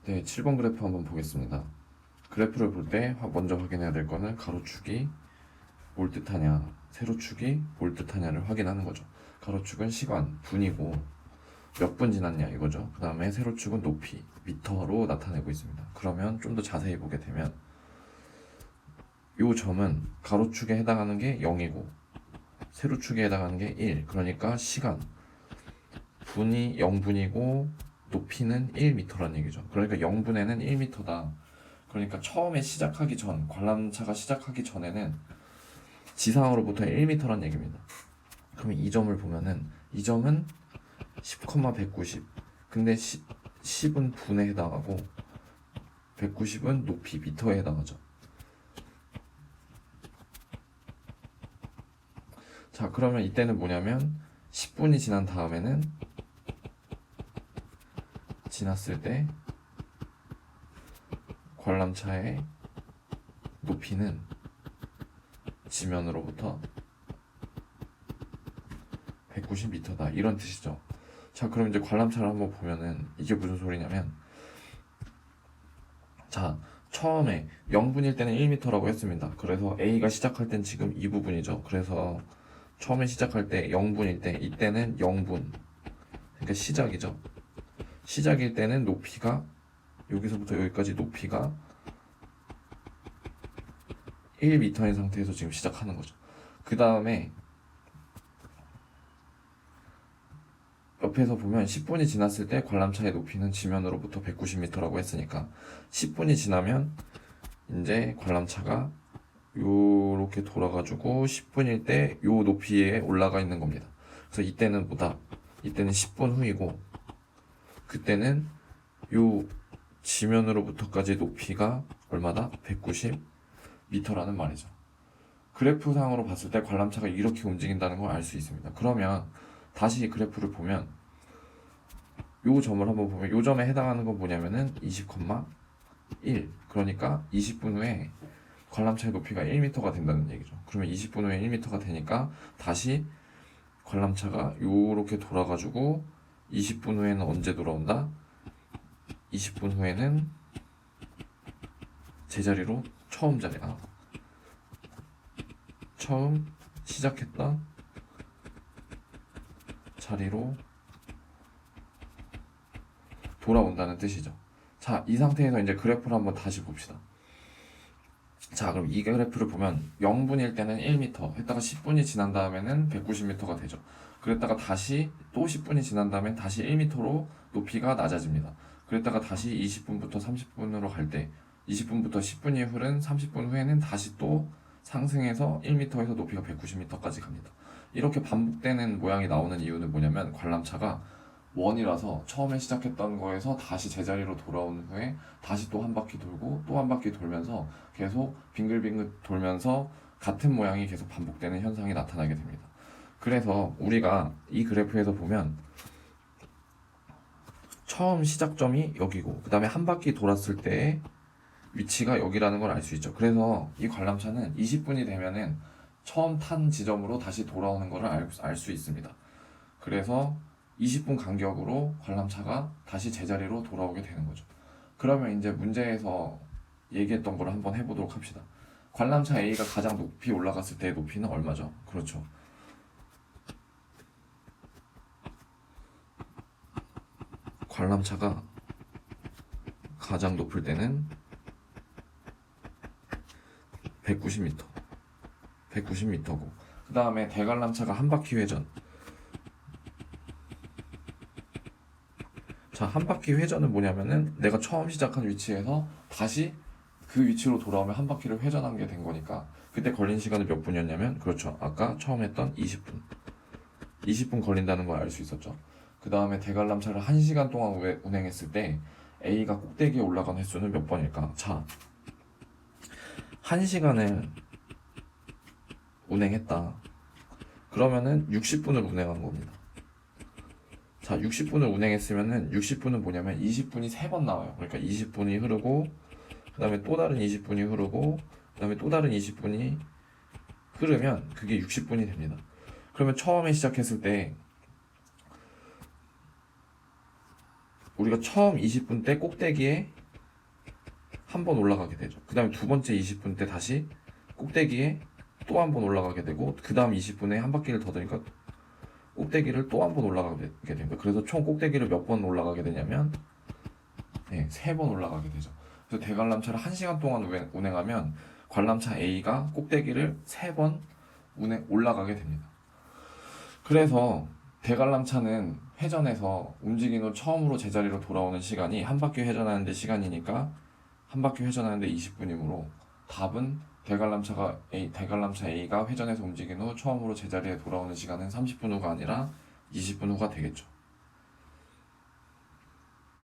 네, 7번 그래프 한번 보겠습니다. 그래프를 볼 때 먼저 확인해야 될 거는 가로축이 뭘 뜻하냐, 세로축이 뭘 뜻하냐를 확인하는 거죠. 가로축은 시간, 분이고 몇 분 지났냐 이거죠. 그 다음에 세로축은 높이, 미터로 나타내고 있습니다. 그러면 좀 더 자세히 보게 되면 이 점은 가로축에 해당하는 게 0이고 세로축에 해당하는 게 1. 그러니까 시간, 분이 0분이고 높이는 1m라는 얘기죠. 그러니까 0분에는 1m다. 그러니까 처음에 시작하기 전, 관람차가 시작하기 전에는 지상으로부터 1m라는 얘기입니다. 그러면 이 점을 보면은 이 점은 10,190. 근데 10은 분에 해당하고 190은 높이, 미터에 해당하죠. 자, 그러면 이때는 뭐냐면 10분이 지난 다음에는 지났을 때 관람차의 높이는 지면으로부터 190m다 이런 뜻이죠. 자, 그럼 이제 관람차를 한번 보면은 이게 무슨 소리냐면, 자, 처음에 0분일 때는 1m라고 했습니다. 그래서 A가 시작할 땐 지금 이 부분이죠. 그래서 처음에 시작할 때 0분일 때 이때는 0분, 그러니까 시작이죠. 시작일 때는 높이가 여기서부터 여기까지 높이가 1m인 상태에서 지금 시작하는 거죠. 그 다음에 옆에서 보면 10분이 지났을 때 관람차의 높이는 지면으로부터 190m라고 했으니까 10분이 지나면 이제 관람차가 요렇게 돌아가지고 10분일 때 요 높이에 올라가 있는 겁니다. 그래서 이때는 뭐다? 이때는 10분 후이고 그때는 요 지면으로부터까지 높이가 얼마다? 190m라는 말이죠. 그래프상으로 봤을 때 관람차가 이렇게 움직인다는 걸 알 수 있습니다. 그러면 다시 그래프를 보면 요 점을 한번 보면 요 점에 해당하는 건 뭐냐면은 20,1. 그러니까 20분 후에 관람차의 높이가 1m가 된다는 얘기죠. 그러면 20분 후에 1m가 되니까 다시 관람차가 요렇게 돌아가지고 20분 후에는 언제 돌아온다? 20분 후에는 제자리로 처음 시작했던 자리로 돌아온다는 뜻이죠. 자, 이 상태에서 이제 그래프를 한번 다시 봅시다. 자, 그럼 이 그래프를 보면 0분일 때는 1m 했다가 10분이 지난 다음에는 190m가 되죠. 그랬다가 다시 또 10분이 지난 다음엔 다시 1m로 높이가 낮아집니다. 그랬다가 다시 20분부터 30분으로 갈 때 20분부터 10분이 흐른 30분 후에는 다시 또 상승해서 1m에서 높이가 190m까지 갑니다. 이렇게 반복되는 모양이 나오는 이유는 뭐냐면 관람차가 원이라서 처음에 시작했던 거에서 다시 제자리로 돌아온 후에 다시 또 한 바퀴 돌고 또 한 바퀴 돌면서 계속 빙글빙글 돌면서 같은 모양이 계속 반복되는 현상이 나타나게 됩니다. 그래서 우리가 이 그래프에서 보면 처음 시작점이 여기고 그 다음에 한 바퀴 돌았을 때의 위치가 여기라는 걸 알 수 있죠. 그래서 이 관람차는 20분이 되면은 처음 탄 지점으로 다시 돌아오는 것을 알 수 있습니다. 그래서 20분 간격으로 관람차가 다시 제자리로 돌아오게 되는 거죠. 그러면 이제 문제에서 얘기했던 걸 한번 해보도록 합시다. 관람차 A가 가장 높이 올라갔을 때의 높이는 얼마죠? 그렇죠. 관람차가 가장 높을 때는 190m, 190m고 그 다음에 대관람차가 한 바퀴 회전. 자, 한 바퀴 회전은 뭐냐면은 내가 처음 시작한 위치에서 다시 그 위치로 돌아오면 한 바퀴를 회전한 게 된 거니까 그때 걸린 시간은 몇 분이었냐면 그렇죠. 아까 처음 했던 20분. 20분 걸린다는 걸 알 수 있었죠. 그 다음에 대관람차를 1시간 동안 운행했을 때 A가 꼭대기에 올라간 횟수는 몇 번일까? 자, 1시간을 운행했다. 그러면은 60분을 운행한 겁니다. 자, 60분을 운행했으면은 60분은 뭐냐면 20분이 3번 나와요. 그러니까 20분이 흐르고 그 다음에 또 다른 20분이 흐르고 그 다음에 또 다른 20분이 흐르면 그게 60분이 됩니다. 그러면 처음에 시작했을 때 우리가 처음 20분 때 꼭대기에 한 번 올라가게 되죠. 그 다음에 두 번째 20분 때 다시 꼭대기에 또 한 번 올라가게 되고, 그 다음 20분에 한 바퀴를 더 도니까 꼭대기를 또 한 번 올라가게 됩니다. 그래서 총 꼭대기를 몇 번 올라가게 되냐면, 네, 3번 올라가게 되죠. 그래서 대관람차를 1시간 동안 운행하면 관람차 A가 꼭대기를 3번 올라가게 됩니다. 그래서 대관람차는 회전해서 움직인 후 처음으로 제자리로 돌아오는 시간이 한 바퀴 회전하는데 시간이니까 한 바퀴 회전하는데 20분이므로 답은 대관람차 A가 회전해서 움직인 후 처음으로 제자리에 돌아오는 시간은 30분 후가 아니라 20분 후가 되겠죠.